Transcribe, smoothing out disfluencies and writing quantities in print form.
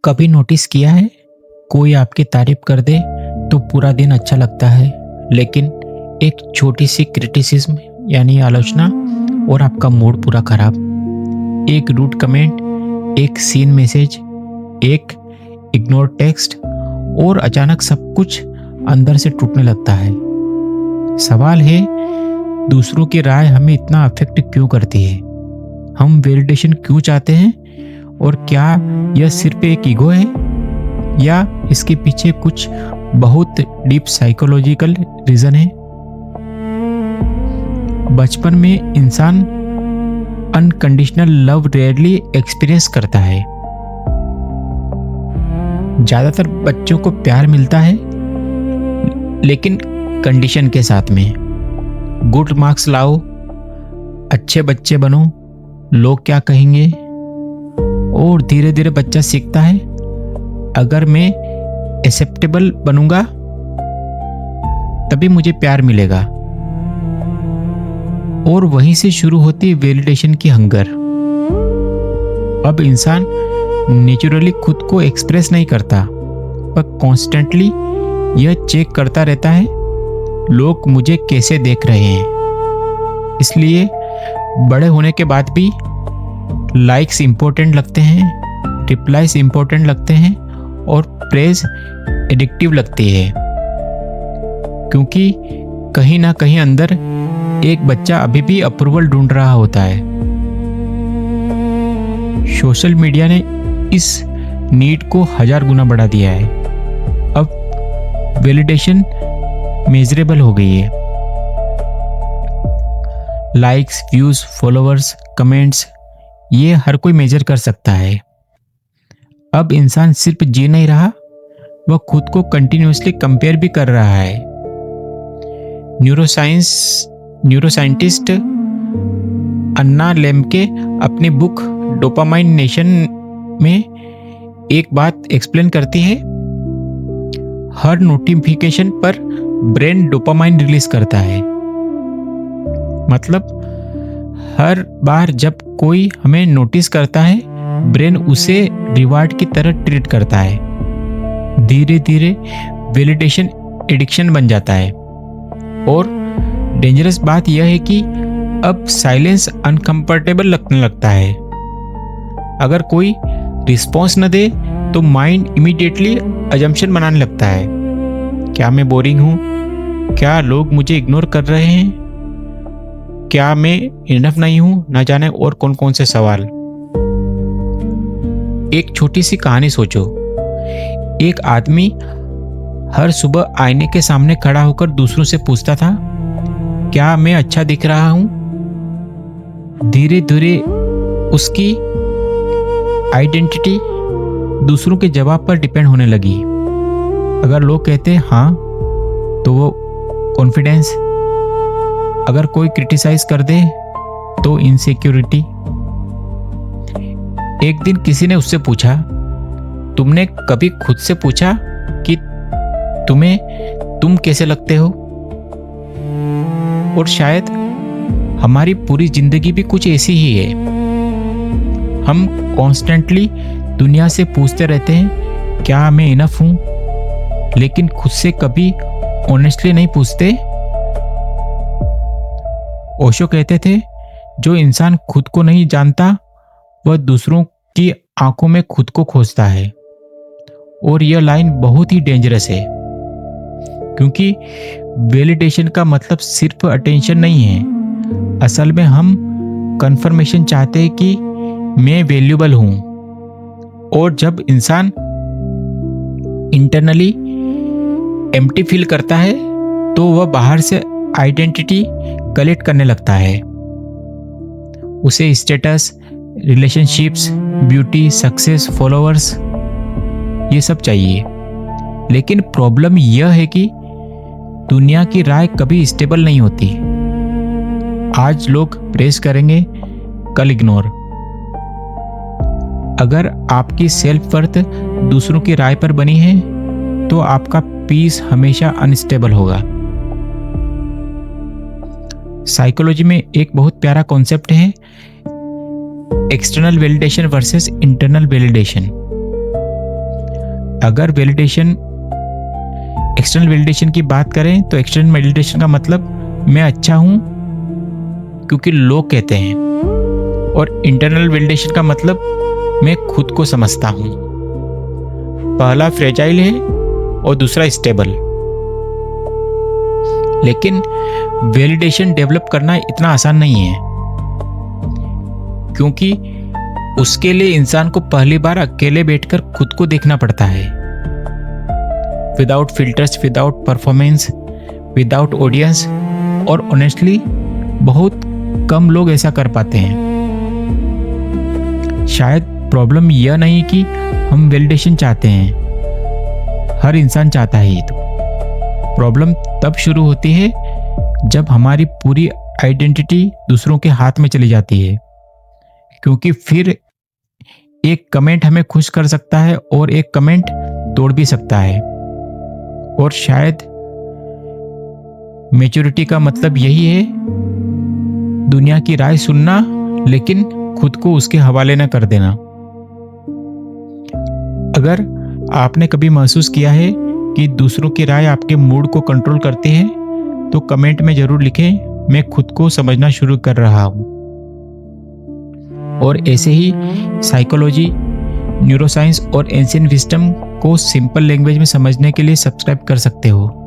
कभी नोटिस किया है, कोई आपकी तारीफ कर दे तो पूरा दिन अच्छा लगता है, लेकिन एक छोटी सी क्रिटिसिज्म यानी आलोचना और आपका मूड पूरा खराब। एक रूड कमेंट, एक सीन मैसेज, एक इग्नोर टेक्स्ट और अचानक सब कुछ अंदर से टूटने लगता है। सवाल है, दूसरों की राय हमें इतना अफेक्ट क्यों करती है? हम वैलिडेशन क्यों चाहते हैं? और क्या यह सिर्फ एक ईगो है या इसके पीछे कुछ बहुत डीप साइकोलॉजिकल रीजन है? बचपन में इंसान अनकंडीशनल लव रेयरली एक्सपीरियंस करता है। ज्यादातर बच्चों को प्यार मिलता है, लेकिन कंडीशन के साथ में। गुड मार्क्स लाओ, अच्छे बच्चे बनो, लोग क्या कहेंगे। और धीरे धीरे बच्चा सीखता है, अगर मैं एक्सेप्टेबल बनूंगा तभी मुझे प्यार मिलेगा। और वहीं से शुरू होती है वैलिडेशन की हंगर। अब इंसान नेचुरली खुद को एक्सप्रेस नहीं करता, पर कॉन्स्टेंटली यह चेक करता रहता है, लोग मुझे कैसे देख रहे हैं। इसलिए बड़े होने के बाद भी लाइक्स इंपॉर्टेंट लगते हैं, रिप्लाईज इंपॉर्टेंट लगते हैं और प्रेज एडिक्टिव लगती है, क्योंकि कहीं ना कहीं अंदर एक बच्चा अभी भी अप्रूवल ढूंढ रहा होता है। सोशल मीडिया ने इस नीड को 1000 गुना बढ़ा दिया है। अब वैलिडेशन मेजरेबल हो गई है। लाइक्स, व्यूज, फॉलोअर्स, कमेंट्स, ये हर कोई मेजर कर सकता है। अब इंसान सिर्फ जी नहीं रहा, वह खुद को कंटिन्यूअसली कंपेयर भी कर रहा है। न्यूरोसाइंटिस्ट अन्ना लेम्के अपनी बुक डोपामाइन नेशन में एक बात एक्सप्लेन करती है। हर नोटिफिकेशन पर ब्रेन डोपामाइन रिलीज करता है। मतलब हर बार जब कोई हमें नोटिस करता है, ब्रेन उसे रिवार्ड की तरह ट्रीट करता है। धीरे धीरे वैलिडेशन एडिक्शन बन जाता है। और डेंजरस बात यह है कि अब साइलेंस अनकंफर्टेबल लगने लगता है। अगर कोई रिस्पॉन्स न दे तो माइंड इमीडिएटली अजम्पशन बनाने लगता है। क्या मैं बोरिंग हूँ? क्या लोग मुझे इग्नोर कर रहे हैं? क्या मैं इनफ नहीं हूं? ना जाने और कौन कौन से सवाल। एक छोटी सी कहानी सोचो। एक आदमी हर सुबह आईने के सामने खड़ा होकर दूसरों से पूछता था, क्या मैं अच्छा दिख रहा हूं? धीरे धीरे उसकी आइडेंटिटी दूसरों के जवाब पर डिपेंड होने लगी। अगर लोग कहते हाँ तो वो कॉन्फिडेंस, अगर कोई क्रिटिसाइज कर दे तो इनसिक्योरिटी। एक दिन किसी ने उससे पूछा, तुमने कभी खुद से पूछा कि तुम कैसे लगते हो? और शायद हमारी पूरी जिंदगी भी कुछ ऐसी ही है। हम कॉन्स्टेंटली दुनिया से पूछते रहते हैं, क्या मैं इनफ हूं? लेकिन खुद से कभी ऑनेस्टली नहीं पूछते। ओशो कहते थे, जो इंसान खुद को नहीं जानता वह दूसरों की आंखों में खुद को खोजता है। और यह लाइन बहुत ही डेंजरस है, क्योंकि वैलिडेशन का मतलब सिर्फ अटेंशन नहीं है। असल में हम कंफर्मेशन चाहते हैं कि मैं वैल्यूबल हूं। और जब इंसान इंटरनली एम्प्टी फील करता है तो वह बाहर से आइडेंटिटी कलेक्ट करने लगता है। उसे status, relationships, beauty, success, followers, ये सब चाहिए। लेकिन प्रॉब्लम यह है कि दुनिया की राय कभी स्टेबल नहीं होती। आज लोग प्रेस करेंगे, कल इग्नोर। अगर आपकी सेल्फ वर्थ दूसरों की राय पर बनी है तो आपका पीस हमेशा अनस्टेबल होगा। साइकोलॉजी में एक बहुत प्यारा कॉन्सेप्ट है, external validation versus internal validation. अगर वैलिडेशन, एक्सटर्नल वैलिडेशन की बात करें तो एक्सटर्नल वैलिडेशन का मतलब मैं अच्छा हूं क्योंकि लोग कहते हैं, और इंटरनल वैलिडेशन का मतलब मैं खुद को समझता हूं। पहला फ्रेजाइल है और दूसरा स्टेबल। लेकिन वैलिडेशन डेवलप करना इतना आसान नहीं है, क्योंकि उसके लिए इंसान को पहली बार अकेले बैठकर खुद को देखना पड़ता है, without filters, without performance, without audience. और ऑनेस्टली बहुत कम लोग ऐसा कर पाते हैं। शायद प्रॉब्लम यह नहीं कि हम वैलिडेशन चाहते हैं, हर इंसान चाहता है ये तो। प्रॉब्लम तब शुरू होती है जब हमारी पूरी आइडेंटिटी दूसरों के हाथ में चली जाती है, क्योंकि फिर एक कमेंट हमें खुश कर सकता है और एक कमेंट तोड़ भी सकता है। और शायद मैच्योरिटी का मतलब यही है, दुनिया की राय सुनना लेकिन खुद को उसके हवाले न कर देना। अगर आपने कभी महसूस किया है कि दूसरों की राय आपके मूड को कंट्रोल करती है, तो कमेंट में जरूर लिखें, मैं खुद को समझना शुरू कर रहा हूं। और ऐसे ही साइकोलॉजी, न्यूरोसाइंस और एंशिएंट विजडम को सिंपल लैंग्वेज में समझने के लिए सब्सक्राइब कर सकते हो।